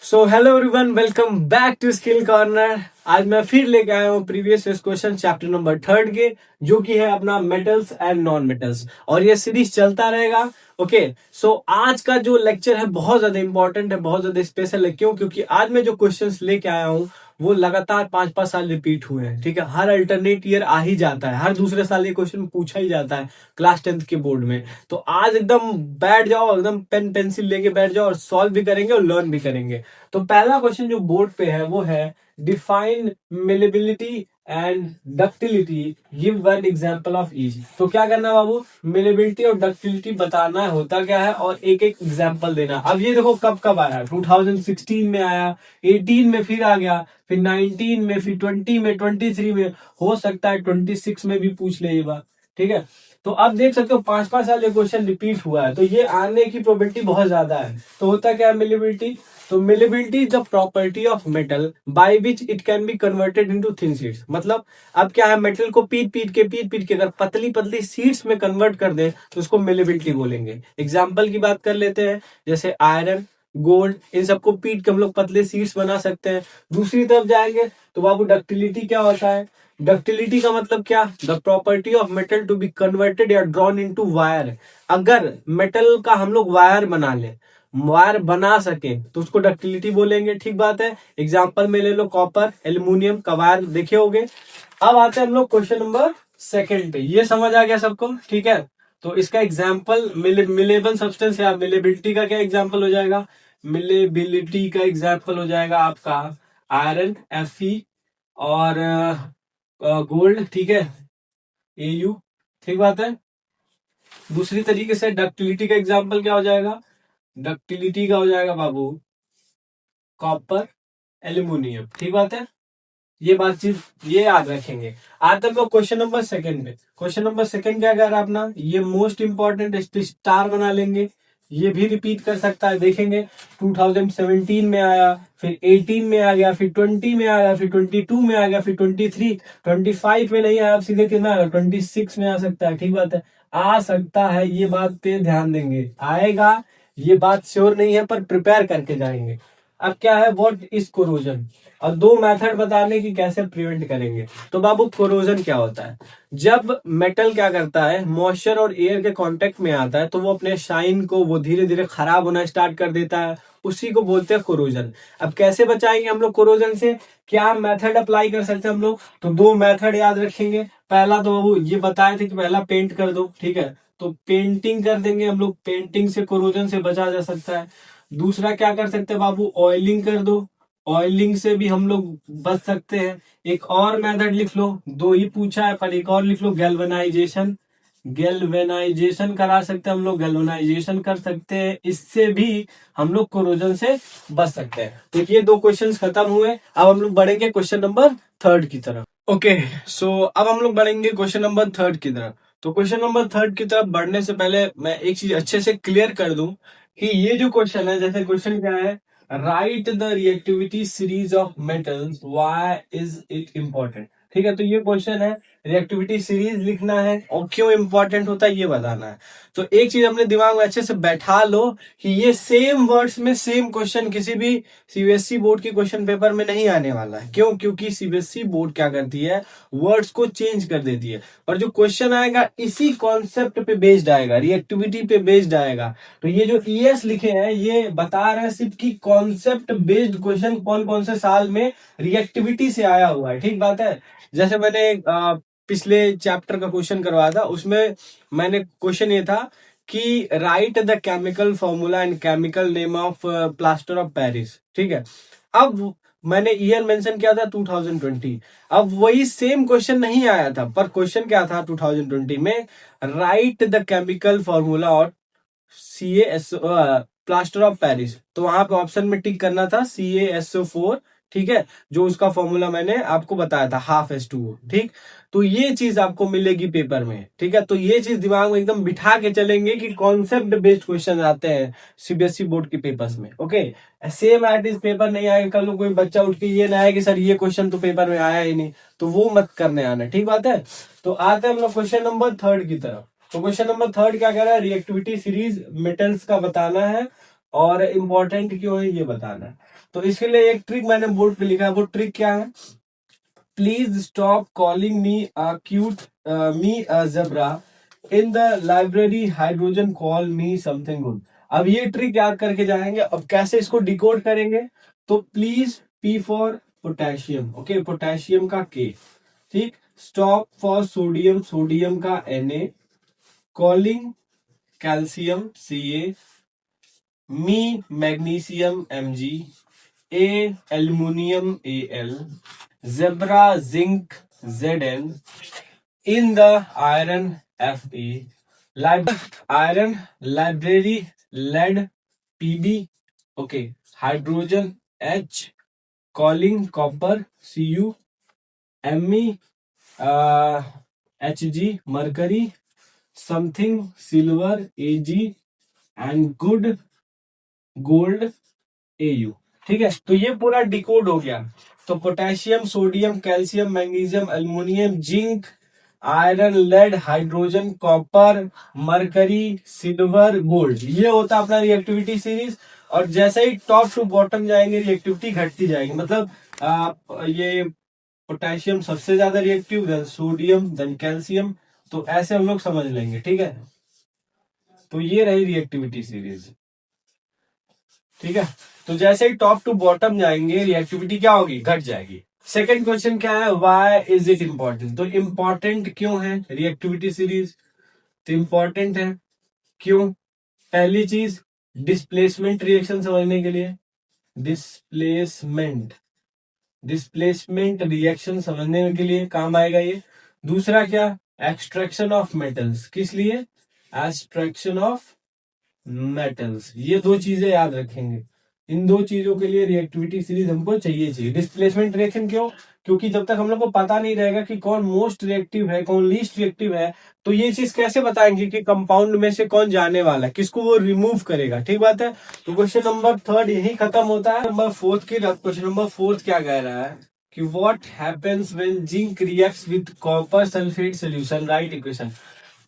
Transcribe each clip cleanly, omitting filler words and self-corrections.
So hello everyone, welcome back to skill corner. आज मैं फिर लेके आया हूँ प्रीवियस क्वेश्चन चैप्टर नंबर 3 के, जो कि है अपना मेटल्स एंड नॉन मेटल्स, और ये सीरीज चलता रहेगा। ओके, सो आज का जो लेक्चर है बहुत ज्यादा इंपॉर्टेंट है, बहुत ज्यादा स्पेशल है। क्यों? क्योंकि आज मैं जो क्वेश्चंस लेके आया हूँ वो लगातार 5-5 साल रिपीट हुए हैं। ठीक है, हर अल्टरनेट ईयर आ ही जाता है, हर दूसरे साल ये क्वेश्चन पूछा ही जाता है क्लास 10th के बोर्ड में। तो आज एकदम बैठ जाओ, एकदम पेन पेंसिल लेके बैठ जाओ और सॉल्व भी करेंगे और लर्न भी करेंगे। तो पहला क्वेश्चन जो बोर्ड पे है वो है define malleability and ductility, give one example of each. तो क्या करना है बाबू, मिलेबिलिटी और डक्टिलिटी बताना है होता क्या है और एक एक एग्जांपल देना। अब ये देखो कब कब आया, 2016 में आया, 18 में फिर आ गया, फिर 19 में, फिर 20 में, 23 में, हो सकता है 26 में भी पूछ ले ये बात। ठीक है, तो अब देख सकते हो 5-5 साल ये क्वेश्चन रिपीट हुआ है, तो ये आने की प्रोबेबिलिटी बहुत ज्यादा है। तो होता क्या है मिलेबिलिटी, तो malleability is the property of metal by which it can be converted into thin sheets. मतलब अब क्या है, मेटल को पीट पीट के अगर पतली पतली शीट्स में कन्वर्ट कर दे तो उसको मिलेबिलिटी बोलेंगे। एग्जांपल की बात कर लेते हैं, जैसे आयरन, गोल्ड, इन सबको पीट के हम लोग पतले शीट्स बना सकते हैं। दूसरी तरफ जाएंगे तो बाबू डक्टिलिटी क्या होता है, डक्टिलिटी का मतलब क्या, the property of metal to be converted या ड्रॉन इनटू वायर। अगर मेटल का हम लोग वायर बना ले, वायर बना सके तो उसको डक्टिलिटी बोलेंगे। ठीक बात है, एग्जांपल में ले लो कॉपर, एल्यूमिनियम का वायर देखे होगे। अब आते हैं हम लोग क्वेश्चन नंबर 2 पे। ये समझ आ गया सबको? ठीक है, तो इसका एग्जाम्पल मिलेबल सब्सटेंस या मिलेबिलिटी का क्या एग्जाम्पल हो जाएगा, मिलेबिलिटी का एग्जाम्पल हो जाएगा आपका आयरन Fe और गोल्ड। ठीक है, Au। ठीक बात है। दूसरी तरीके से डक्टिलिटी का एग्जाम्पल क्या हो जाएगा, डक्टिलिटी का हो जाएगा बाबू कॉपर, एल्यूमिनियम। ठीक बात है, ये बातचीत ये याद रखेंगे। आज हम लोग क्वेश्चन नंबर 2 पे, क्वेश्चन नंबर 2 क्या कह रहा है अपना, ये मोस्ट इंपॉर्टेंट, इस पे स्टार बना लेंगे। ये भी रिपीट कर सकता है, देखेंगे 2017 में आया, फिर 18 में आ गया, फिर 20 में आ गया, फिर 22 में आ गया, फिर 23, 25 में नहीं आया, अब सीधे कितना आएगा, 26 में आ सकता है। ठीक बात है, आ सकता है, ये बात पे ध्यान देंगे, आएगा ये बात श्योर नहीं है, पर प्रिपेयर करके जाएंगे। अब क्या है, व्हाट इज कोरोजन, और दो मेथड बताने की कैसे प्रिवेंट करेंगे। तो बाबू कोरोजन क्या होता है, जब मेटल क्या करता है, मॉइस्चर और एयर के कांटेक्ट में आता है तो वो अपने शाइन को वो धीरे धीरे खराब होना स्टार्ट कर देता है, उसी को बोलते हैं कोरोजन। अब कैसे बचाएंगे हम लोग कोरोजन से, क्या मेथड अप्लाई कर सकते हैं हम लोग, तो दो मेथड याद रखेंगे। पहला तो बाबू ये बताए थे कि पहला पेंट कर दो। ठीक है, तो पेंटिंग कर देंगे हम लोग, पेंटिंग से कोरोजन से बचा जा सकता है। दूसरा क्या कर सकते हैं बाबू, ऑयलिंग कर दो, ऑयलिंग से भी हम लोग बच सकते हैं। एक और मेथड लिख लो, दो ही पूछा है पर एक और लिख लो, गैल्वेनाइजेशन, गैल्वेनाइजेशन करा सकते हैं हम लोग, गैल्वेनाइजेशन कर सकते हैं, इससे भी हम लोग कोरोजन से बच सकते हैं। तो ये दो क्वेश्चंस खत्म हुए, अब हम लोग बढ़ेंगे क्वेश्चन नंबर 3 की तरफ। ओके, सो अब हम लोग बढ़ेंगे क्वेश्चन नंबर 3 की तरफ। तो क्वेश्चन नंबर 3 की तरफ बढ़ने से पहले मैं एक चीज अच्छे से क्लियर कर दूं कि ये जो क्वेश्चन है, जैसे क्वेश्चन क्या है, right the reactivity series of metals, why is it important. ठीक है, तो ये क्वेश्चन है, रिएक्टिविटी सीरीज लिखना है और क्यों इंपॉर्टेंट होता है ये बताना है। तो एक चीज अपने दिमाग में अच्छे से बैठा लो कि ये सेम वर्ड्स में सेम क्वेश्चन किसी भी सीबीएसई बोर्ड के क्वेश्चन पेपर में नहीं आने वाला है। क्यों? क्योंकि सीबीएसई बोर्ड क्या करती है, वर्ड्स को चेंज कर देती है, और जो क्वेश्चन आएगा इसी कॉन्सेप्ट पे बेस्ड आएगा, रिएक्टिविटी पे बेस्ड आएगा। तो ये जो ईएस लिखे हैं ये बता रहे हैं सिर्फ कि कॉन्सेप्ट बेस्ड क्वेश्चन कौन कौन से साल में रिएक्टिविटी से आया हुआ है। ठीक बात है, जैसे मैंने पिछले चैप्टर का क्वेश्चन करवाया था, उसमें मैंने क्वेश्चन ये था कि right the chemical formula and chemical name of plaster of Paris. ठीक है, अब मैंने ईयर मेंशन किया था 2020। अब वही सेम क्वेश्चन नहीं आया था, पर क्वेश्चन क्या था 2020 में, राइट द केमिकल फॉर्मूला और CaSO प्लास्टर ऑफ पेरिस। तो वहां पे ऑप्शन में टिक करना था CaSO4। ठीक है, जो उसका फॉर्मूला मैंने आपको बताया था ½ H2O। ठीक, तो ये चीज आपको मिलेगी पेपर में। ठीक है, तो ये चीज दिमाग में एकदम बिठा के चलेंगे कि कॉन्सेप्ट बेस्ड क्वेश्चन आते हैं सीबीएसई बोर्ड के पेपर्स में। Okay, same at is paper नहीं आएगा, कल को कोई बच्चा उठ के ये ना आए कि सर ये क्वेश्चन तो पेपर में आया ही नहीं, तो वो मत करने आना। ठीक बात है, तो आते हैं हम लोग क्वेश्चन नंबर 3 की तरफ। तो क्वेश्चन नंबर 3 क्या कह रहा है, रिएक्टिविटी सीरीज मेटल्स का बताना है और इम्पोर्टेंट क्यों है ये बताना है। तो इसके लिए एक ट्रिक मैंने बोर्ड पे लिखा है, वो ट्रिक क्या है, please stop calling me a cute me a zebra in the library hydrogen call me something good. अब ये ट्रिक याद करके जाएंगे। अब कैसे इसको डिकोड करेंगे, तो please P for potassium, okay, potassium का के, ठीक, स्टॉप फॉर सोडियम, सोडियम का Na, calling calcium Ca, me magnesium Mg, a aluminium Al, zebra zinc Zn, in the iron Fe, iron library lead Pb, okay, hydrogen H, calling copper Cu, Me Hg mercury, something silver Ag, and good gold Au। ठीक है, तो ये पूरा decode हो गया। तो potassium, sodium, calcium, magnesium, aluminium, zinc, iron, lead, hydrogen, copper, mercury, silver, gold, ये होता है अपना रिएक्टिविटी सीरीज। और जैसे ही टॉप टू बॉटम जाएंगे रिएक्टिविटी घटती जाएगी, मतलब ये पोटेशियम सबसे ज्यादा reactive, then sodium, then calcium, तो ऐसे हम लोग समझ लेंगे। ठीक है, तो ये रही रिएक्टिविटी सीरीज। ठीक है, तो जैसे ही टॉप टू बॉटम जाएंगे रिएक्टिविटी क्या होगी, घट जाएगी। सेकंड क्वेश्चन क्या है, व्हाई इज इट इंपॉर्टेंट। तो इंपॉर्टेंट क्यों है रिएक्टिविटी सीरीज, तो इंपॉर्टेंट है क्यों, पहली चीज डिस्प्लेसमेंट रिएक्शन समझने के लिए, डिस्प्लेसमेंट डिस्प्लेसमेंट रिएक्शन समझने के लिए काम आएगा ये। दूसरा क्या, एक्सट्रैक्शन ऑफ मेटल्स, किस लिए, एक्सट्रैक्शन ऑफ मेटल्स, ये दो चीजें याद रखेंगे। इन दो चीजों के लिए रिएक्टिविटी सीरीज हमको चाहिए। डिस्प्लेसमेंट रिएक्शन क्यों, क्योंकि जब तक हम लोग को पता नहीं रहेगा कि कौन मोस्ट रिएक्टिव है कौन लीस्ट रिएक्टिव है, तो ये चीज कैसे बताएंगे कि कंपाउंड में से कौन जाने वाला है, किसको वो रिमूव करेगा। ठीक बात है, तो क्वेश्चन नंबर थर्ड यही खत्म होता है। नंबर फोर्थ की, क्वेश्चन नंबर फोर्थ क्या कह रहा है कि what happens when zinc reacts with copper sulphate solution, right equation.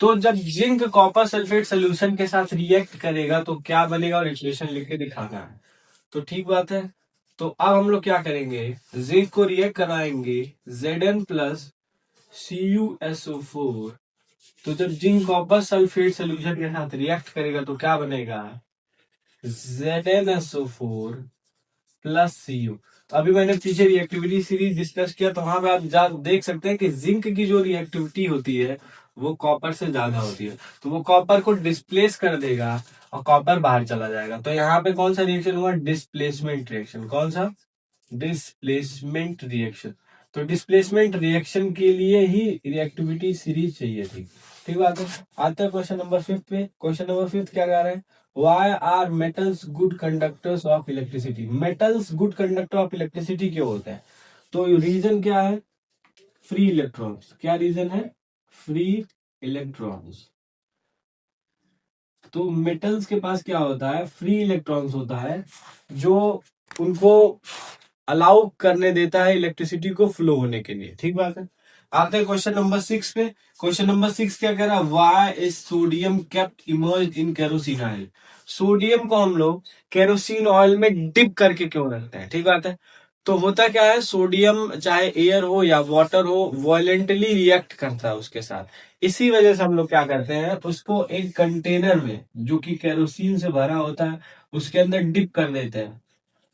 तो जब जिंक कॉपर सल्फेट सोल्यूशन के साथ रिएक्ट करेगा तो क्या बनेगा, और इक्वेशन लिख के दिखाना है। तो ठीक बात है, तो अब हम लोग क्या करेंगे, जिंक को रिएक्ट कराएंगे Zn प्लस CuSO4। तो जब जिंक कॉपर सल्फेट सोल्यूशन के साथ रिएक्ट करेगा तो क्या बनेगा, ZnSO4 प्लस Cu। तो अभी मैंने पीछे रिएक्टिविटी सीरीज डिस्कस किया, तो वहां पे आप देख सकते हैं कि जिंक की जो रिएक्टिविटी होती है वो कॉपर से ज्यादा होती है, तो वो कॉपर को डिस्प्लेस कर देगा और कॉपर बाहर चला जाएगा। तो यहाँ पे कौन सा रिएक्शन हुआ, डिस्प्लेसमेंट रिएक्शन। कौन सा, डिस्प्लेसमेंट रिएक्शन। तो डिस्प्लेसमेंट रिएक्शन के लिए ही रिएक्टिविटी सीरीज चाहिए थी। ठीक बात है, आते हैं क्वेश्चन नंबर फिफ्थ पे। क्वेश्चन नंबर फिफ्थ क्या कह रहे हैं, why are metals good conductors of electricity. Metals good conductor of electricity क्यों होते हैं, तो रीजन क्या है, फ्री इलेक्ट्रॉन्स। क्या रीजन है, फ्री इलेक्ट्रॉन्स। तो मेटल्स के पास क्या होता है, फ्री इलेक्ट्रॉन्स होता है, जो उनको अलाउ करने देता है इलेक्ट्रिसिटी को फ्लो होने के लिए। ठीक बात है, आते हैं क्वेश्चन नंबर 6 पे। क्वेश्चन नंबर 6 क्या कह रहा है, why is sodium kept emerged in kerosene oil. Sodium को हम लोग केरोसिन ऑयल में डिप करके क्यों रखते हैं। ठीक बात है, तो होता क्या है, सोडियम चाहे एयर हो या वाटर हो वॉलेंटली रिएक्ट करता है उसके साथ। इसी वजह से हम लोग क्या करते हैं, उसको एक कंटेनर में जो कि केरोसिन से भरा होता है उसके अंदर डिप कर देते हैं,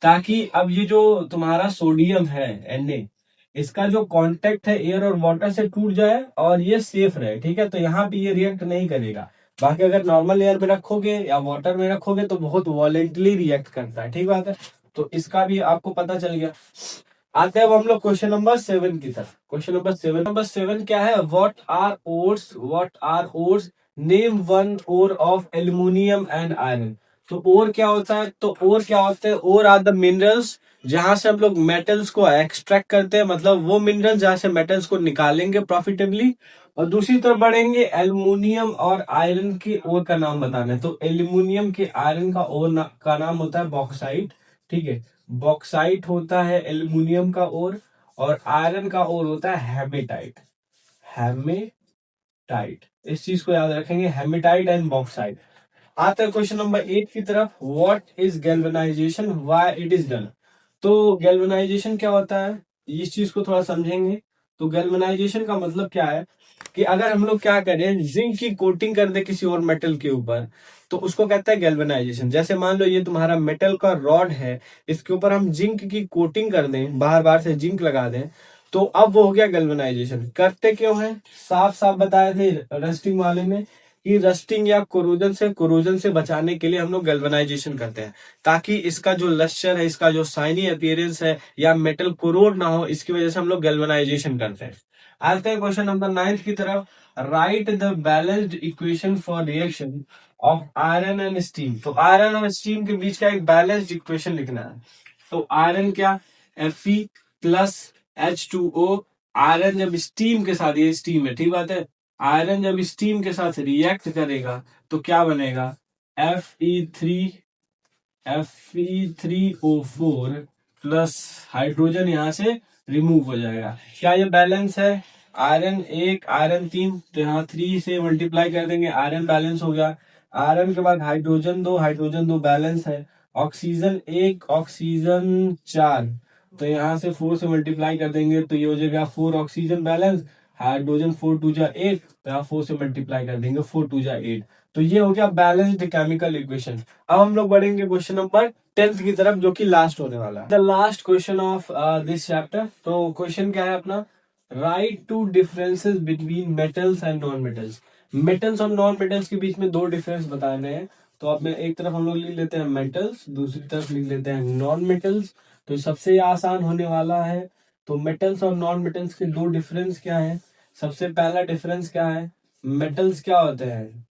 ताकि अब ये जो तुम्हारा सोडियम है Na, इसका जो कांटेक्ट है एयर और वाटर से टूट जाए और ये सेफ रहे। ठीक है, तो यहाँ पे ये रिएक्ट नहीं करेगा। बाकी अगर नॉर्मल एयर में रखोगे या वाटर में रखोगे तो बहुत वॉलेंटली रिएक्ट करता है। ठीक बात है, तो इसका भी आपको पता चल गया। आते हैं अब हम लोग क्वेश्चन नंबर 7 की तरफ। क्वेश्चन नंबर 7 क्या है, what are ores, name one ore of aluminium and iron. तो ओर क्या होता है, तो ओर क्या होते हैं, ओर आर द मिनरल्स जहां से हम लोग मेटल्स को एक्सट्रैक्ट करते हैं, मतलब वो मिनरल्स जहां से मेटल्स को निकालेंगे प्रॉफिटेबली। और दूसरी तरफ बढ़ेंगे, एल्युमिनियम और आयरन के ओर का नाम बताना है। तो एल्युमिनियम के आयरन का ओर का नाम होता है बॉक्साइट। ठीक है, बॉक्साइट होता है एल्युमिनियम का ओर, और आयरन का ओर होता है हेमेटाइट। हेमेटाइट, इस चीज को याद रखेंगे, हेमेटाइट एंड बॉक्साइट। आता है क्वेश्चन नंबर 8 की तरफ, what is galvanisation, why it is done. तो गैल्वेनाइजेशन क्या होता है, इस चीज को थोड़ा समझेंगे। तो गैल्वेनाइजेशन का मतलब क्या है कि अगर हम लोग क्या करें, जिंक की कोटिंग कर दे किसी और मेटल के ऊपर, तो उसको कहता है गैल्वेनाइजेशन। जैसे मान लो ये तुम्हारा मेटल का रॉड है, इसके ऊपर हम जिंक की कोटिंग कर दें, बाहर बाहर से जिंक लगा दें, तो अब वो हो गया गैल्वेनाइजेशन। करते क्यों है, साफ साफ बताए थे रस्टिंग वाले में कि रस्टिंग या कोरोजन से बचाने के लिए हम लोग गैल्वेनाइजेशन करते हैं, ताकि इसका जो लस्टर है, इसका जो शाइनी अपीयरेंस है, या मेटल कोरोड ना हो, इसकी वजह से हम लोग गैल्वेनाइजेशन करते हैं। आते हैं क्वेश्चन नंबर 9 की तरफ, right the balanced equation for reaction of iron and steam. तो आयरन और स्टीम के बीच का एक बैलेंस्ड इक्वेशन लिखना है। तो आयरन क्या, Fe प्लस H2O। आयरन जब स्टीम के साथ, ये स्टीम है, ठीक बात है, आयरन जब स्टीम के साथ रिएक्ट करेगा तो क्या बनेगा, Fe3O4 प्लस हाइड्रोजन यहां से रिमूव हो जाएगा। क्या ये बैलेंस है, आयरन 1 आयरन 3, तो यहाँ 3 से मल्टीप्लाई कर देंगे, आयरन बैलेंस हो गया। आयरन के बाद हाइड्रोजन 2 बैलेंस है। ऑक्सीजन 1 ऑक्सीजन 4, तो यहाँ से 4 से मल्टीप्लाई कर देंगे तो ये हो जाएगा 4 ऑक्सीजन बैलेंस, हाइड्रोजन 4 2 जा 8, तो यहाँ 4 से मल्टीप्लाई कर देंगे, 4 2 जा 8। तो ये हो गया बैलेंस्ड केमिकल इक्वेशन। अब हम लोग बढ़ेंगे क्वेश्चन नंबर 10 की तरफ, जो कि लास्ट होने वाला है, the last question of this chapter. तो क्वेश्चन क्या है अपना, write two differences between metals and non metals. Metals और नॉन मेटल्स के बीच में 2 डिफरेंस बताए गए हैं। तो अब एक तरफ हम लोग लिख लेते हैं मेटल्स, दूसरी तरफ लिख लेते हैं नॉन मेटल्स। तो सबसे आसान होने वाला है। तो मेटल्स और नॉन मेटल्स के 2 डिफरेंस क्या है। सबसे पहला डिफरेंस क्या है, मेटल्स क्या होते हैं,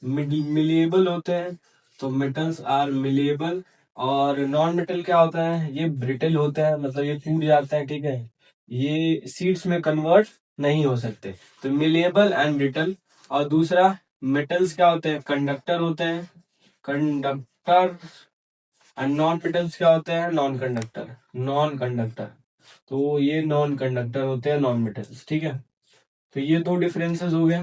मिलिएबल होते हैं, तो मेटल्स आर मिलिएबल। और नॉन मेटल क्या होता है, ये ब्रिटल होता है, मतलब ये टूट जाता है, ठीक है, ये सीड्स में कन्वर्ट नहीं हो सकते। तो मिलिएबल एंड ब्रिटल। और दूसरा, मेटल्स क्या होते हैं, कंडक्टर होते हैं, कंडक्टर। एंड नॉन मेटल्स क्या होते हैं, नॉन कंडक्टर। तो ये नॉन कंडक्टर होते हैं नॉन मेटल्स, ठीक है। तो ये 2 डिफरेंसेस हो गए,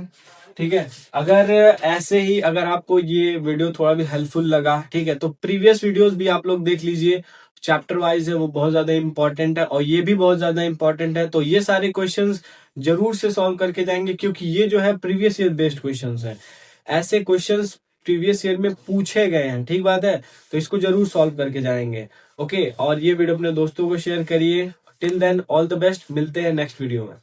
ठीक है। अगर ऐसे ही अगर आपको ये वीडियो थोड़ा भी हेल्पफुल लगा, ठीक है, तो प्रीवियस वीडियोस भी आप लोग देख लीजिए, चैप्टर वाइज है, वो बहुत ज्यादा इंपॉर्टेंट है, और ये भी बहुत ज्यादा इंपॉर्टेंट है। तो ये सारे क्वेश्चंस जरूर से सॉल्व करके जाएंगे, क्योंकि ये जो है प्रीवियस ईयर बेस्ड क्वेश्चंस है। ऐसे क्वेश्चंस प्रीवियस ईयर में पूछे गए हैं, ठीक बात है। तो इसको जरूर सॉल्व करके जाएंगे, ओके। और ये वीडियो अपने दोस्तों को शेयर करिए। Till then all the best, मिलते हैं नेक्स्ट वीडियो में।